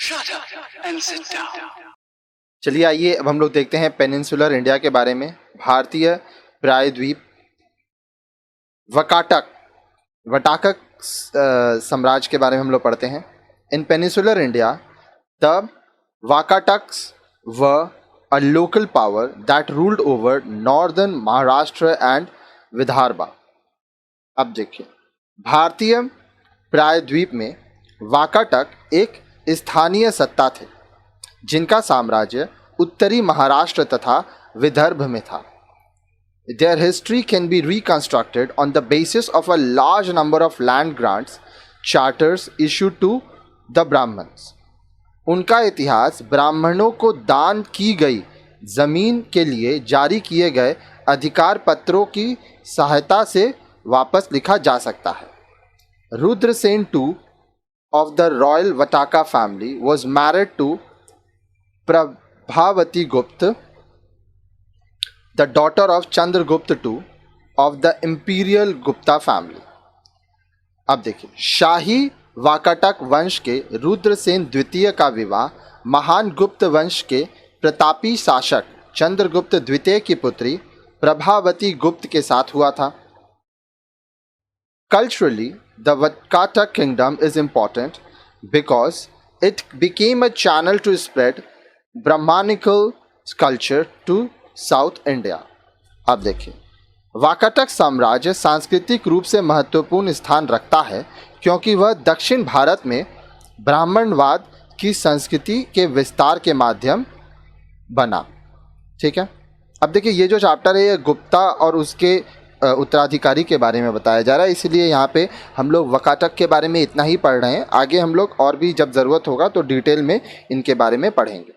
Shut up and sit down. चलिए आइए अब हम लोग देखते हैं पेनिनसुलर इंडिया के बारे में। भारतीय प्रायद्वीप वटाकक साम्राज्य के बारे में हम लोग पढ़ते हैं। इन पेनिनसुलर इंडिया द वाकाटक्स व a local power that ruled over northern Maharashtra and Vidarbha. अब देखिए, भारतीय प्रायद्वीप में वाकाटक एक स्थानीय सत्ता थे जिनका साम्राज्य उत्तरी महाराष्ट्र तथा विदर्भ में था। Their history can be reconstructed on the basis of a large number of land grants, charters issued to the Brahmins. उनका इतिहास ब्राह्मणों को दान की गई जमीन के लिए जारी किए गए अधिकार पत्रों की सहायता से वापस लिखा जा सकता है। Rudrasen II of the royal Vataka family was married to Prabhavati Gupta, the daughter of Chandragupta II of the imperial Gupta family. अब देखिए, शाही वाकाटक वंश के रुद्रसेन द्वितीय का विवाह महान गुप्त वंश के प्रतापी शासक चंद्रगुप्त द्वितीय की पुत्री प्रभावती गुप्त के साथ हुआ था। Culturally, the Vakatak kingdom is important because it became a channel to spread Brahmanical culture to south India. अब देखिए, वाकाटक साम्राज्य सांस्कृतिक रूप से महत्वपूर्ण स्थान रखता है क्योंकि वह दक्षिण भारत में ब्राह्मणवाद की संस्कृति के विस्तार के माध्यम बना। ठीक है, अब देखिए, ये जो चैप्टर है ये गुप्ता और उसके उत्तराधिकारी के बारे में बताया जा रहा है, इसलिए यहाँ पे हम लोग वाकाटक के बारे में इतना ही पढ़ रहे हैं। आगे हम लोग और भी जब ज़रूरत होगा तो डिटेल में इनके बारे में पढ़ेंगे।